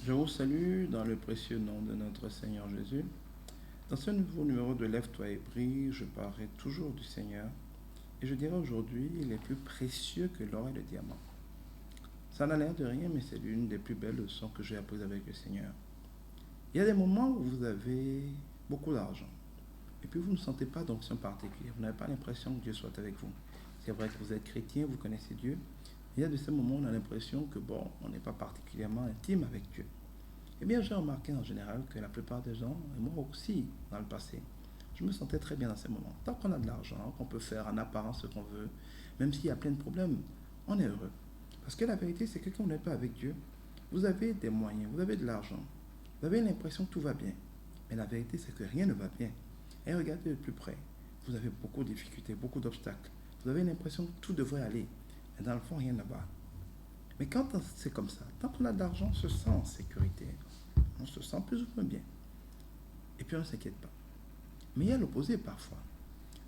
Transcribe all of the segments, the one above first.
Je vous salue dans le précieux nom de notre Seigneur Jésus. Dans ce nouveau numéro de Lève-toi et prie, je parlerai toujours du Seigneur et je dirai aujourd'hui, il est plus précieux que l'or et le diamant. Ça n'a l'air de rien, mais c'est l'une des plus belles leçons que j'ai apprises avec le Seigneur. Il y a des moments où vous avez beaucoup d'argent et puis vous ne sentez pas d'onction particulière. Vous n'avez pas l'impression que Dieu soit avec vous. C'est vrai que vous êtes chrétien, vous connaissez Dieu. Il y a de ces moments où on a l'impression que, on n'est pas particulièrement intime avec Dieu. Eh bien, j'ai remarqué en général que la plupart des gens, et moi aussi dans le passé, je me sentais très bien dans ces moments. Tant qu'on a de l'argent, qu'on peut faire en apparence ce qu'on veut, même s'il y a plein de problèmes, on est heureux. Parce que la vérité, c'est que quand vous n'êtes pas avec Dieu, vous avez des moyens, vous avez de l'argent, vous avez l'impression que tout va bien. Mais la vérité, c'est que rien ne va bien. Et regardez de plus près, vous avez beaucoup de difficultés, beaucoup d'obstacles. Vous avez l'impression que tout devrait aller. Mais dans le fond, rien ne va. Mais quand c'est comme ça, tant qu'on a de l'argent, on se sent en sécurité. On se sent plus ou moins bien. Et puis on ne s'inquiète pas. Mais il y a l'opposé parfois.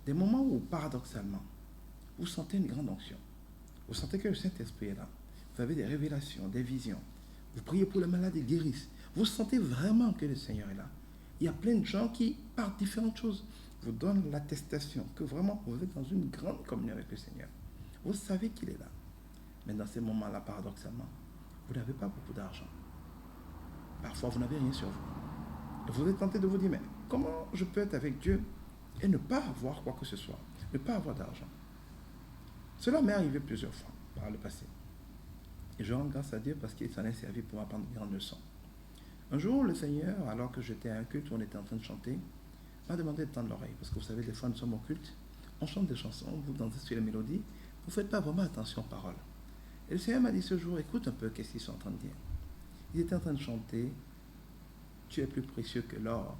Des moments où, paradoxalement, vous sentez une grande onction. Vous sentez que le Saint-Esprit est là. Vous avez des révélations, des visions. Vous priez pour les malades, ils guérissent. Vous sentez vraiment que le Seigneur est là. Il y a plein de gens qui, par différentes choses, vous donnent l'attestation que vraiment vous êtes dans une grande communion avec le Seigneur. Vous savez qu'il est là. Mais dans ces moments-là, paradoxalement, vous n'avez pas beaucoup d'argent. Parfois, vous n'avez rien sur vous. Et vous êtes tenté de vous dire, mais comment je peux être avec Dieu et ne pas avoir quoi que ce soit, ne pas avoir d'argent? Cela m'est arrivé plusieurs fois par le passé. Et je rends grâce à Dieu parce qu'il s'en est servi pour m'apprendre une grande leçon. Un jour, le Seigneur, alors que j'étais à un culte où on était en train de chanter, m'a demandé de tendre l'oreille. Parce que vous savez, des fois, nous sommes au culte, on chante des chansons, vous dansez sur les mélodies, vous ne faites pas vraiment attention aux paroles. Et le Seigneur m'a dit ce jour, écoute un peu qu'est-ce qu'ils sont en train de dire. Ils étaient en train de chanter, tu es plus précieux que l'or,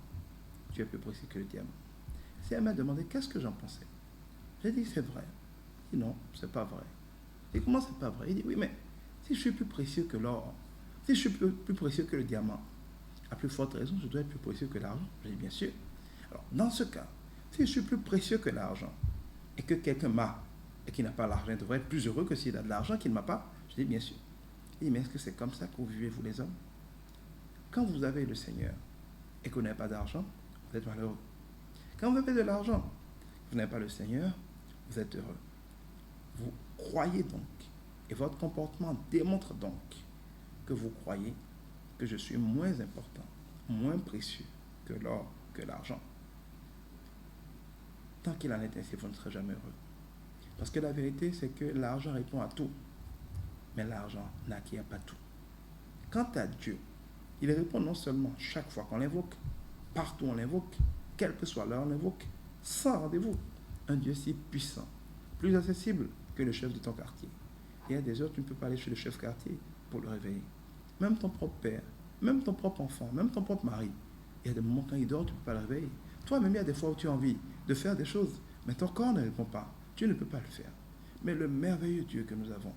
tu es plus précieux que le diamant. Le Seigneur m'a demandé qu'est-ce que j'en pensais. J'ai dit, c'est vrai. Il dit, non, c'est pas vrai. Et comment c'est pas vrai? Il dit, oui, mais si je suis plus précieux que l'or, si je suis plus précieux que le diamant, à plus forte raison, je dois être plus précieux que l'argent. J'ai dit, bien sûr. Alors, dans ce cas, si je suis plus précieux que l'argent, et que quelqu'un m'a, et qui n'a pas l'argent, il devrait être plus heureux que s'il a de l'argent qu'il ne m'a pas. Je dis, bien sûr. Il dit, mais est-ce que c'est comme ça que vous vivez, vous les hommes? Quand vous avez le Seigneur, et que vous n'avez pas d'argent, vous êtes malheureux. Quand vous avez de l'argent, vous n'avez pas le Seigneur, vous êtes heureux. Vous croyez donc, et votre comportement démontre donc que vous croyez que je suis moins important, moins précieux que l'or, que l'argent. Tant qu'il en est ainsi, vous ne serez jamais heureux. Parce que la vérité, c'est que l'argent répond à tout, mais l'argent n'acquiert pas tout. Quant à Dieu, il répond non seulement chaque fois qu'on l'invoque, partout on l'invoque, quelle que soit l'heure on l'invoque, sans rendez-vous. Un Dieu si puissant, plus accessible que le chef de ton quartier. Il y a des heures, tu ne peux pas aller chez le chef quartier pour le réveiller. Même ton propre père, même ton propre enfant, même ton propre mari. Il y a des moments quand il dort, tu ne peux pas le réveiller. Toi-même, il y a des fois où tu as envie de faire des choses, mais ton corps ne répond pas. Tu ne peux pas le faire. Mais le merveilleux Dieu que nous avons,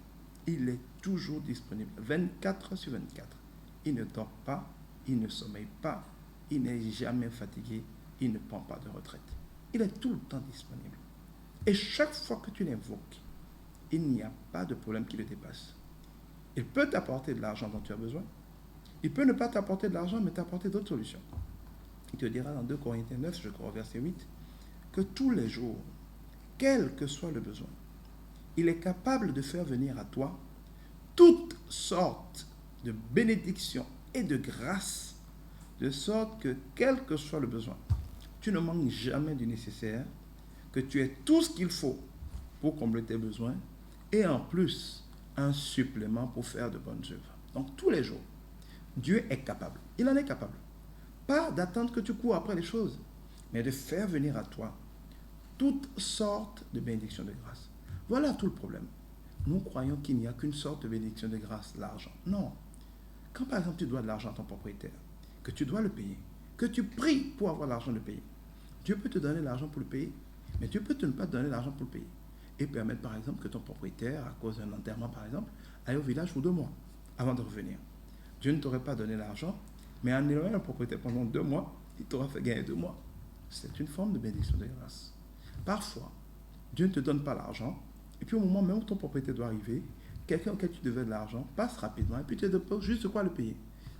il est toujours disponible, 24 heures sur 24. Il ne dort pas, il ne sommeille pas, il n'est jamais fatigué, il ne prend pas de retraite. Il est tout le temps disponible. Et chaque fois que tu l'invoques, il n'y a pas de problème qui le dépasse. Il peut t'apporter de l'argent dont tu as besoin. Il peut ne pas t'apporter de l'argent, mais t'apporter d'autres solutions. Il te dira dans 2 Corinthiens 9, je crois, verset 8, que tous les jours, quel que soit le besoin, il est capable de faire venir à toi toutes sortes de bénédictions et de grâces, de sorte que, quel que soit le besoin, tu ne manques jamais du nécessaire, que tu aies tout ce qu'il faut pour combler tes besoins, et en plus, un supplément pour faire de bonnes œuvres. Donc, tous les jours, Dieu est capable. Il en est capable. Pas d'attendre que tu cours après les choses, mais de faire venir à toi toutes sortes de bénédictions de grâce. Voilà tout le problème. Nous croyons qu'il n'y a qu'une sorte de bénédiction de grâce, l'argent. Non. Quand par exemple tu dois de l'argent à ton propriétaire, que tu dois le payer, que tu pries pour avoir l'argent de payer, Dieu peut te donner l'argent pour le payer, mais Dieu peut ne pas te donner l'argent pour le payer. Et permettre par exemple que ton propriétaire, à cause d'un enterrement par exemple, aille au village pour 2 mois avant de revenir. Dieu ne t'aurait pas donné l'argent, mais en éloignant le propriétaire pendant 2 mois, il t'aura fait gagner 2 mois. C'est une forme de bénédiction de grâce. Parfois, Dieu ne te donne pas l'argent, et puis au moment même où ton propriétaire doit arriver, quelqu'un auquel tu devais de l'argent passe rapidement, et puis tu te poses juste de quoi le payer.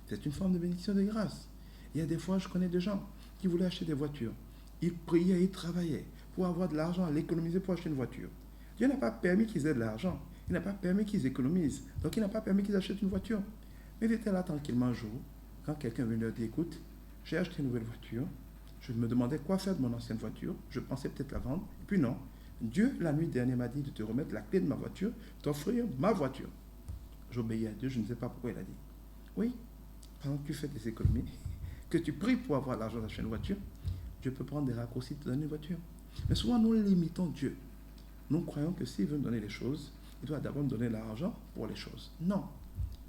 C'est une forme de bénédiction de grâce. Il y a des fois, je connais des gens qui voulaient acheter des voitures. Ils priaient, ils travaillaient pour avoir de l'argent, l'économiser pour acheter une voiture. Dieu n'a pas permis qu'ils aient de l'argent. Il n'a pas permis qu'ils économisent. Donc, il n'a pas permis qu'ils achètent une voiture. Mais ils étaient là tranquillement un jour, quand quelqu'un venait leur dire, écoute, j'ai acheté une nouvelle voiture. Je me demandais quoi faire de mon ancienne voiture. Je pensais peut-être la vendre. Et puis non. Dieu, la nuit dernière, m'a dit de te remettre la clé de ma voiture, t'offrir ma voiture. J'obéis à Dieu, je ne sais pas pourquoi il a dit. Oui, pendant que tu fais des économies, que tu pries pour avoir l'argent d'acheter une voiture, Dieu peut prendre des raccourcis et te donner une voiture. Mais souvent, nous limitons Dieu. Nous croyons que s'il veut nous donner les choses, il doit d'abord nous donner l'argent pour les choses. Non.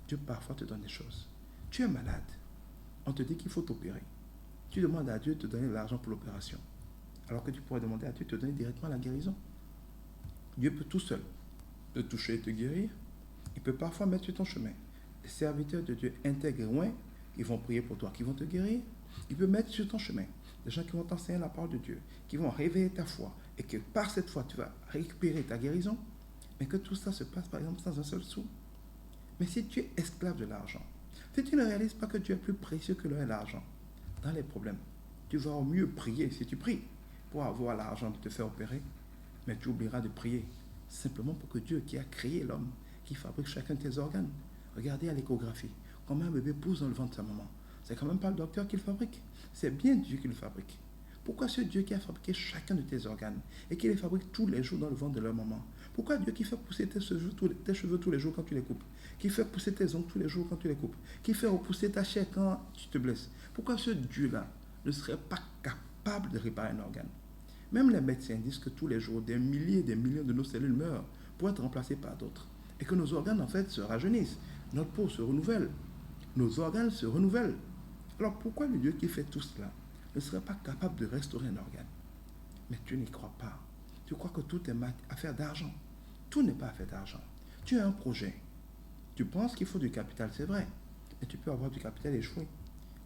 Dieu parfois te donne des choses. Tu es malade. On te dit qu'il faut t'opérer. Tu demandes à Dieu de te donner l'argent pour l'opération. Alors que tu pourrais demander à Dieu de te donner directement la guérison. Dieu peut tout seul te toucher et te guérir. Il peut parfois mettre sur ton chemin les serviteurs de Dieu intègres loin, qui vont prier pour toi, qui vont te guérir. Il peut mettre sur ton chemin des gens qui vont t'enseigner la parole de Dieu, qui vont réveiller ta foi, et que par cette foi, tu vas récupérer ta guérison, mais que tout ça se passe, par exemple, sans un seul sou. Mais si tu es esclave de l'argent, si tu ne réalises pas que Dieu est plus précieux que l'argent, dans les problèmes, tu vas au mieux prier si tu pries pour avoir l'argent de te faire opérer, mais tu oublieras de prier simplement pour que Dieu qui a créé l'homme, qui fabrique chacun de tes organes. Regardez à l'échographie, comment un bébé pousse dans le ventre de sa maman. C'est quand même pas le docteur qui le fabrique, c'est bien Dieu qui le fabrique. Pourquoi ce Dieu qui a fabriqué chacun de tes organes et qui les fabrique tous les jours dans le ventre de leur maman? Pourquoi Dieu qui fait pousser tes cheveux tous les jours quand tu les coupes? Qui fait pousser tes ongles tous les jours quand tu les coupes? Qui fait repousser ta chair quand tu te blesses? Pourquoi ce Dieu-là ne serait pas capable de réparer un organe? Même les médecins disent que tous les jours, des milliers et des millions de nos cellules meurent pour être remplacées par d'autres. Et que nos organes, en fait, se rajeunissent. Notre peau se renouvelle. Nos organes se renouvellent. Alors pourquoi le Dieu qui fait tout cela ne serait pas capable de restaurer un organe? Mais tu n'y crois pas. Tu crois que tout est affaire d'argent. Tout n'est pas affaire d'argent. Tu as un projet. Tu penses qu'il faut du capital, c'est vrai. Mais tu peux avoir du capital et échouer.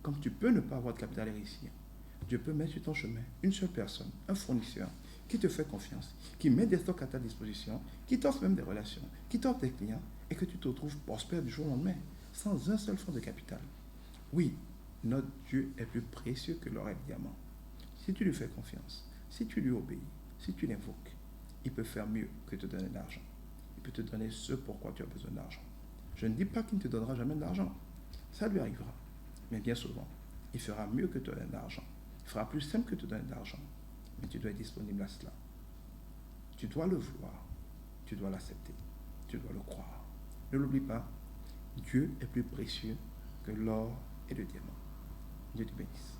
Comme tu peux ne pas avoir de capital et réussir. Dieu peut mettre sur ton chemin une seule personne, un fournisseur, qui te fait confiance, qui met des stocks à ta disposition, qui t'offre même des relations, qui t'offre des clients, et que tu te retrouves prospère du jour au lendemain, sans un seul fonds de capital. Oui, notre Dieu est plus précieux que l'or et le diamant. Si tu lui fais confiance, si tu lui obéis, si tu l'invoques, il peut faire mieux que te donner de l'argent. Il peut te donner ce pourquoi tu as besoin d'argent. Je ne dis pas qu'il ne te donnera jamais de l'argent. Ça lui arrivera. Mais bien souvent, il fera mieux que te donner de l'argent. Il fera plus simple que te donner de l'argent. Mais tu dois être disponible à cela. Tu dois le vouloir. Tu dois l'accepter. Tu dois le croire. Ne l'oublie pas, Dieu est plus précieux que l'or et le diamant. Dieu te bénisse.